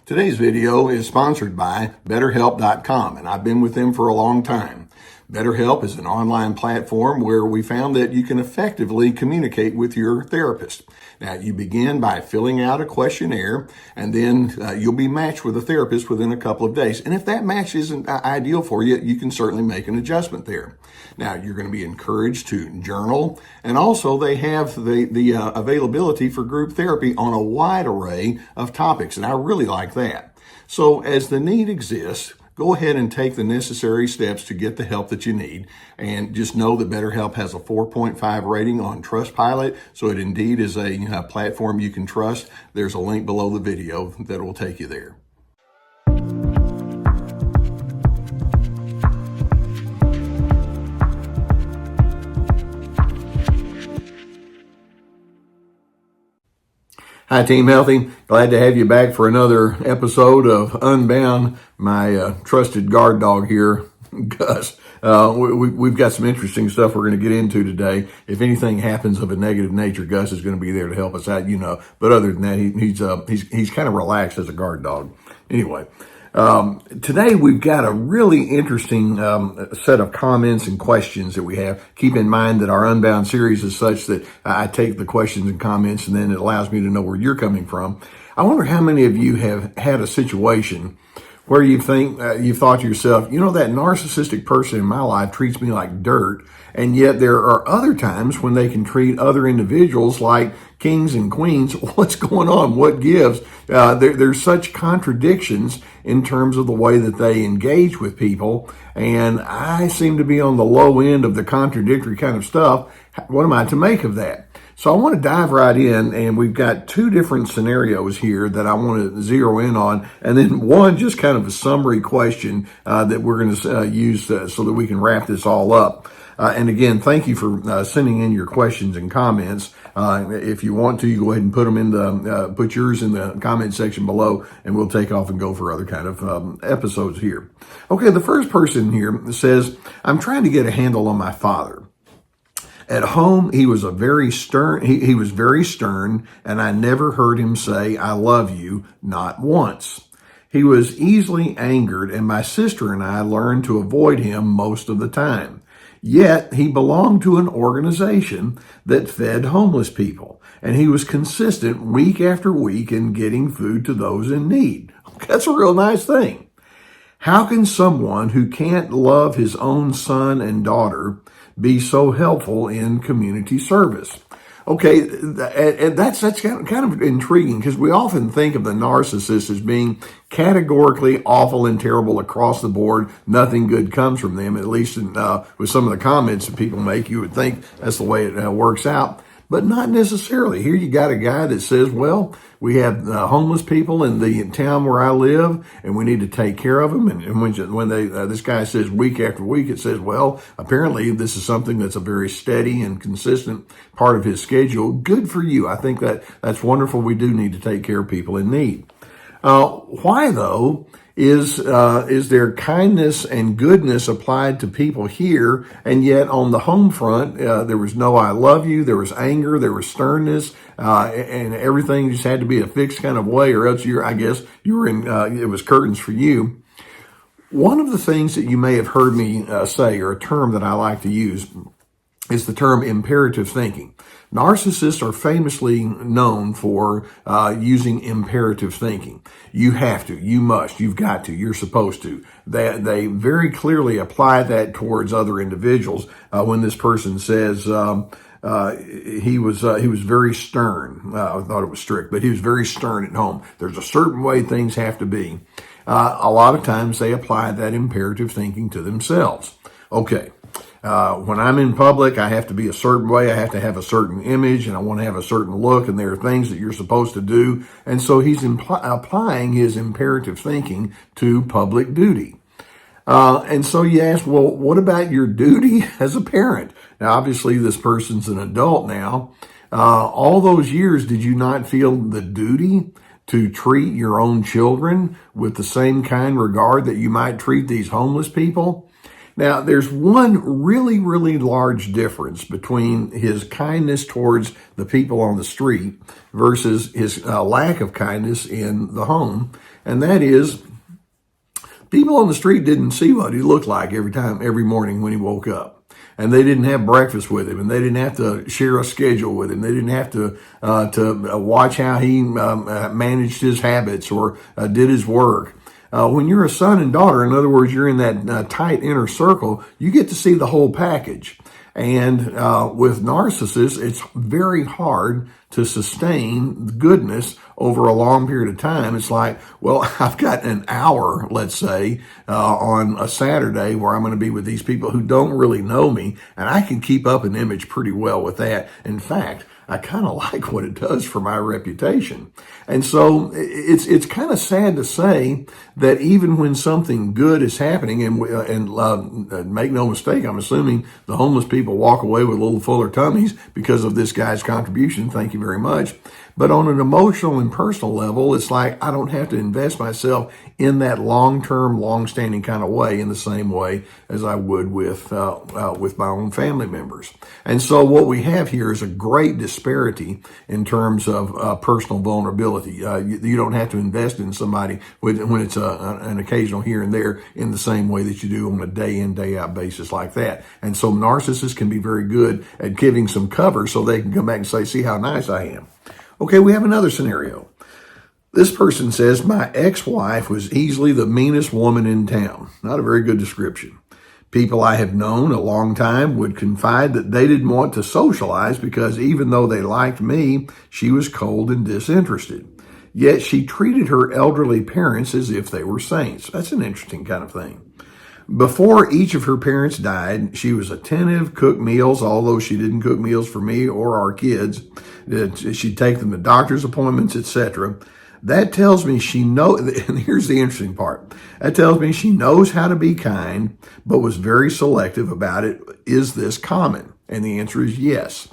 Today's video is sponsored by BetterHelp.com, and I've been with them for a long time. BetterHelp is an online platform where we found that you can effectively communicate with your therapist. Now, you begin by filling out a questionnaire, and then you'll be matched with a therapist within a couple of days. And if that match isn't ideal for you, you can certainly make an adjustment there. Now, you're going to be encouraged to journal, and also they have the availability for group therapy on a wide array of topics, and I really like that. So as the need exists, go ahead and take the necessary steps to get the help that you need. And just know that BetterHelp has a 4.5 rating on Trustpilot, so it indeed is a platform you can trust. There's a link below the video that will take you there. Hi, Team Healthy. Glad to have you back for another episode of Unbound. My trusted guard dog here, Gus. We've got some interesting stuff we're going to get into today. If anything happens of a negative nature, Gus is going to be there to help us out, you know. But other than that, he's kind of relaxed as a guard dog. Anyway. Today we've got a really interesting set of comments and questions that we have. Keep in mind that our Unbound series is such that I take the questions and comments, and then it allows me to know where you're coming from. I wonder how many of you have had a situation where you think you thought to yourself, you know, that narcissistic person in my life treats me like dirt, and yet there are other times when they can treat other individuals like kings and queens. What's going on? What gives? There's such contradictions in terms of the way that they engage with people, and I seem to be on the low end of the contradictory kind of stuff. What am I to make of that? So I want to dive right in, and we've got two different scenarios here that I want to zero in on, and then one just kind of a summary question that we're going to use so that we can wrap this all up. And again, thank you for sending in your questions and comments. If you want to, you go ahead and put them in put yours in the comment section below, and we'll take off and go for other kind of episodes here. Okay, the first person here says, I'm trying to get a handle on my father. At home, he was very stern, and I never heard him say, I love you, not once. He was easily angered, and my sister and I learned to avoid him most of the time. Yet, he belonged to an organization that fed homeless people, and he was consistent week after week in getting food to those in need. That's a real nice thing. How can someone who can't love his own son and daughter be so helpful in community service? Okay, and that's kind of intriguing, because we often think of the narcissist as being categorically awful and terrible across the board. Nothing good comes from them, at least with some of the comments that people make. You would think that's the way it works out. But not necessarily. Here you got a guy that says, well, we have homeless people in the town where I live, and we need to take care of them. And when this guy says week after week, it says, well, apparently this is something that's a very steady and consistent part of his schedule. Good for you. I think that's wonderful. We do need to take care of people in need. Why, though, is there kindness and goodness applied to people here, and yet on the home front, there was no I love you, there was anger, there was sternness, and everything just had to be a fixed kind of way, or else it was curtains for you. One of the things that you may have heard me say, or a term that I like to use, is the term imperative thinking. Narcissists are famously known for using imperative thinking. You have to, you must, you've got to, you're supposed to. They very clearly apply that towards other individuals. When this person says he was very stern, I thought it was strict, but he was very stern at home. There's a certain way things have to be. A lot of times they apply that imperative thinking to themselves. Okay. When I'm in public, I have to be a certain way. I have to have a certain image, and I want to have a certain look, and there are things that you're supposed to do. And so he's applying his imperative thinking to public duty. And so you ask, well, what about your duty as a parent? Now, obviously, this person's an adult now. All those years, did you not feel the duty to treat your own children with the same kind regard that you might treat these homeless people? Now, there's one really, really large difference between his kindness towards the people on the street versus his lack of kindness in the home. And that is, people on the street didn't see what he looked like every morning when he woke up. And they didn't have breakfast with him, and they didn't have to share a schedule with him. They didn't have to watch how he managed his habits or did his work. When you're a son and daughter, in other words, you're in that tight inner circle, you get to see the whole package. And with narcissists, it's very hard to sustain goodness over a long period of time. It's like, well, I've got an hour, let's say, on a Saturday where I'm going to be with these people who don't really know me, and I can keep up an image pretty well with that. In fact, I kind of like what it does for my reputation. And so it's kind of sad to say that even when something good is happening, and make no mistake, I'm assuming the homeless people walk away with a little fuller tummies because of this guy's contribution. Thank you very much. But on an emotional and personal level, it's like I don't have to invest myself in that long-term, long-standing kind of way in the same way as I would with my own family members. And so what we have here is a great disparity in terms of personal vulnerability. You don't have to invest in somebody when it's an occasional here and there in the same way that you do on a day-in, day-out basis like that. And so narcissists can be very good at giving some cover so they can come back and say, see how nice I am. Okay, we have another scenario. This person says, my ex-wife was easily the meanest woman in town. Not a very good description. People I have known a long time would confide that they didn't want to socialize because even though they liked me, she was cold and disinterested. Yet she treated her elderly parents as if they were saints. That's an interesting kind of thing. Before each of her parents died, she was attentive, cooked meals, although she didn't cook meals for me or our kids. She'd take them to doctor's appointments, etc. That tells me she knows, and here's the interesting part. That tells me she knows how to be kind, but was very selective about it. Is this common? And the answer is yes.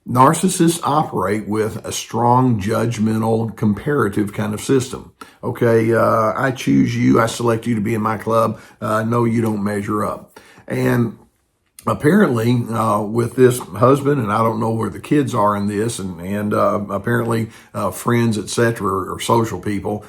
Narcissists operate with a strong, judgmental, comparative kind of system. Okay, I choose you, I select you to be in my club. No, you don't measure up. And apparently, with this husband, and I don't know where the kids are in this, and apparently friends, etc., or social people,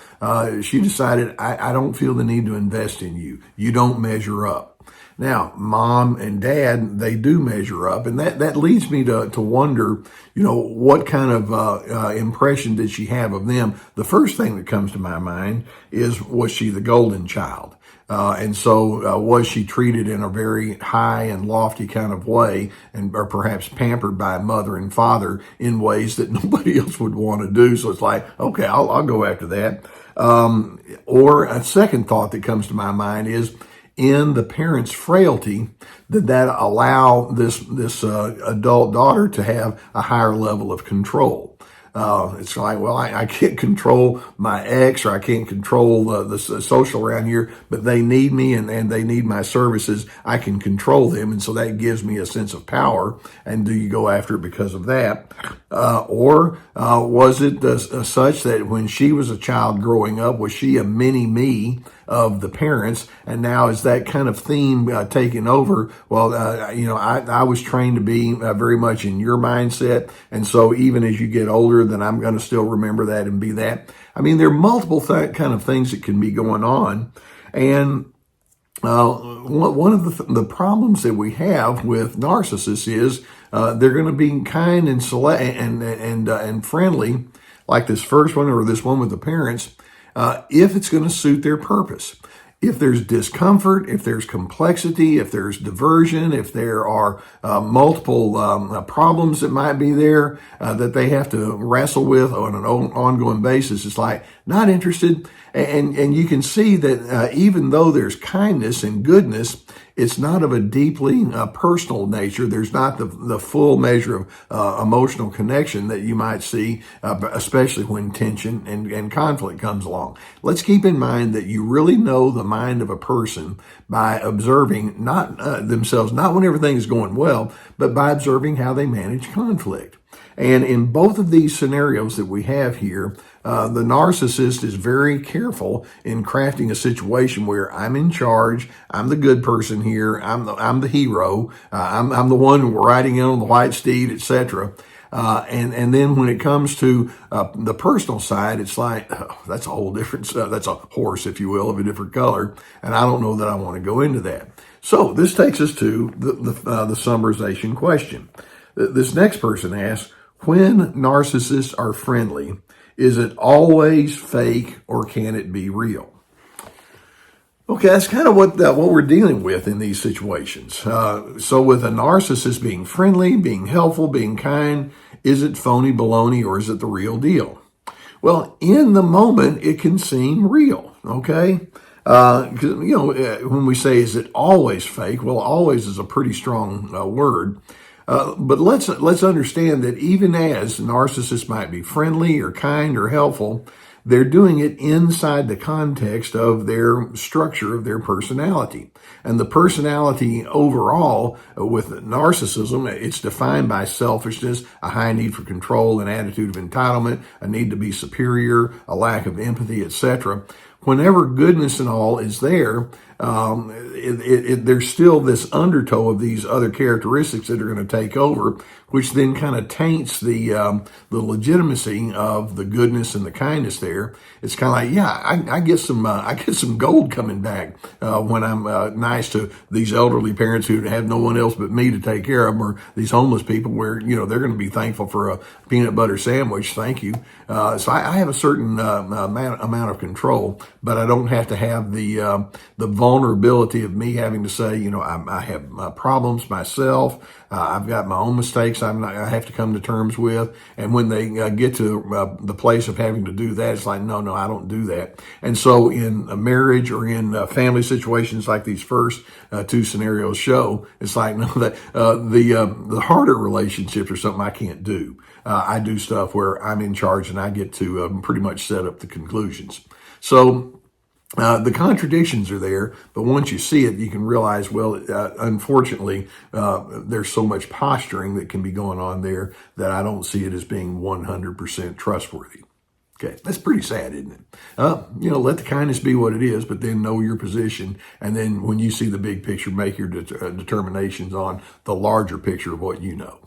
she decided, I don't feel the need to invest in you. You don't measure up. Now, mom and dad, they do measure up, and that leads me to wonder, what kind of impression did she have of them? The first thing that comes to my mind is, was she the golden child? And so was she treated in a very high and lofty kind of way, or perhaps pampered by mother and father in ways that nobody else would want to do? So it's like, okay, I'll go after that. Or a second thought that comes to my mind is, in the parent's frailty, did that allow this adult daughter to have a higher level of control? It's like, well, I can't control my ex, or I can't control the social around here, but they need me and they need my services. I can control them. And so that gives me a sense of power. And do you go after it because of that? Or was it such that when she was a child growing up, was she a mini me of the parents, and now is that kind of theme taking over? Well, I was trained to be very much in your mindset, and so even as you get older, then I'm going to still remember that and be that. I mean, there are multiple kind of things that can be going on, and one of the problems that we have with narcissists is they're going to be kind and and friendly, like this first one or this one with the parents, if it's going to suit their purpose. If there's discomfort, if there's complexity, if there's diversion, if there are multiple problems that might be there that they have to wrestle with on an ongoing basis, it's like, not interested. And you can see that even though there's kindness and goodness, it's not of a deeply personal nature. There's not the full measure of emotional connection that you might see, especially when tension and conflict comes along. Let's keep in mind that you really know the mind of a person by observing not themselves, not when everything is going well, but by observing how they manage conflict. And in both of these scenarios that we have here, The narcissist is very careful in crafting a situation where I'm in charge, I'm the good person here, I'm the hero, I'm the one riding in on the white steed, etc. And then when it comes to the personal side, it's like, oh, that's a whole different, that's a horse, if you will, of a different color. And I don't know that I want to go into that. So this takes us to the summarization question. This next person asks, when narcissists are friendly, is it always fake or can it be real? Okay, that's kind of what we're dealing with in these situations. So with a narcissist being friendly, being helpful, being kind, is it phony baloney or is it the real deal? Well, in the moment, it can seem real, okay? When we say, is it always fake? Well, always is a pretty strong word. But let's understand that even as narcissists might be friendly or kind or helpful, they're doing it inside the context of their structure of their personality. And the personality overall with narcissism, it's defined by selfishness, a high need for control, an attitude of entitlement, a need to be superior, a lack of empathy, etc. Whenever goodness and all is there, there's still this undertow of these other characteristics that are going to take over, which then kind of taints the legitimacy of the goodness and the kindness there. It's kind of like, yeah, I get some gold coming back when I'm nice to these elderly parents who have no one else but me to take care of them, or these homeless people where they're going to be thankful for a peanut butter sandwich. Thank you. So I have a certain amount of control, but I don't have to have the vulnerability of me having to say, I have problems myself. I've got my own mistakes I have to come to terms with. And when they get to the place of having to do that, it's like, no, I don't do that. And so in a marriage or in family situations like these first two scenarios show, it's like, no, that the harder relationships are something I can't do. I do stuff where I'm in charge and I get to pretty much set up the conclusions. So the contradictions are there, but once you see it, you can realize, well, unfortunately, there's so much posturing that can be going on there that I don't see it as being 100% trustworthy. Okay, that's pretty sad, isn't it? Let the kindness be what it is, but then know your position. And then when you see the big picture, make your determinations on the larger picture of what you know.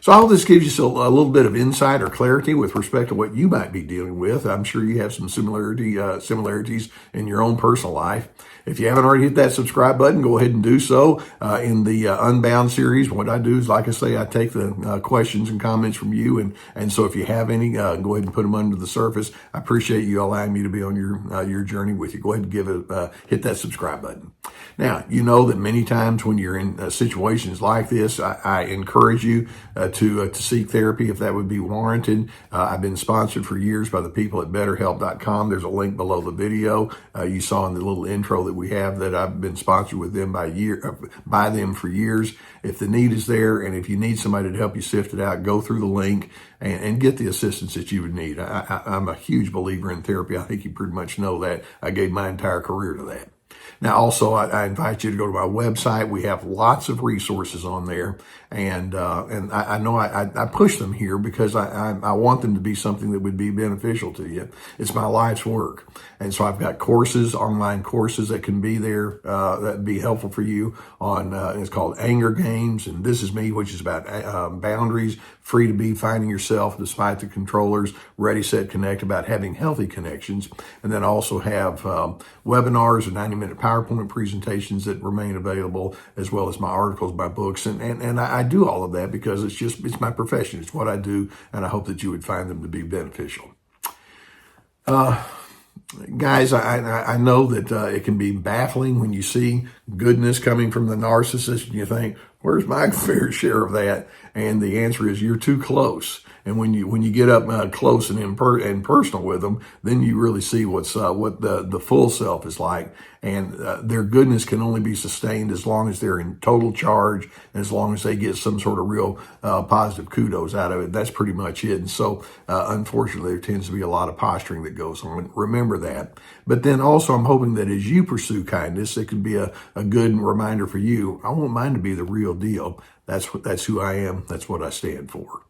So all this gives you a little bit of insight or clarity with respect to what you might be dealing with. I'm sure you have some similarities in your own personal life. If you haven't already hit that subscribe button, go ahead and do so. In the Unbound series, what I do is, like I say, I take the questions and comments from you, and so if you have any, go ahead and put them under the surface. I appreciate you allowing me to be on your journey with you. Go ahead and hit that subscribe button. Now, you know that many times when you're in situations like this, I encourage you to seek therapy if that would be warranted. I've been sponsored for years by the people at BetterHelp.com. There's a link below the video. You saw in the little intro that we have that I've been sponsored with them by them for years. If the need is there and if you need somebody to help you sift it out, go through the link and get the assistance that you would need. I'm a huge believer in therapy. I think you pretty much know that. I gave my entire career to that. Now, also, I invite you to go to my website. We have lots of resources on there, and I know I push them here because I want them to be something that would be beneficial to you. It's my life's work, and so I've got courses, online courses that can be there that be helpful for you. It's called Anger Games, and This Is Me, which is about boundaries, free to be, finding yourself despite the controllers, Ready, Set, Connect, about having healthy connections, and then also have webinars or 90-minute PowerPoint presentations that remain available, as well as my articles, my books, and I do all of that because it's my profession. It's what I do, and I hope that you would find them to be beneficial. Guys, I know that it can be baffling when you see goodness coming from the narcissist and you think, where's my fair share of that? And the answer is you're too close. And when you get up close and personal with them, then you really see what the full self is like. And their goodness can only be sustained as long as they're in total charge, and as long as they get some sort of real positive kudos out of it. That's pretty much it. And so, unfortunately, there tends to be a lot of posturing that goes on. Remember that. But then also, I'm hoping that as you pursue kindness, it can be a good reminder for you. I want mine to be the real deal. That's who I am. That's what I stand for.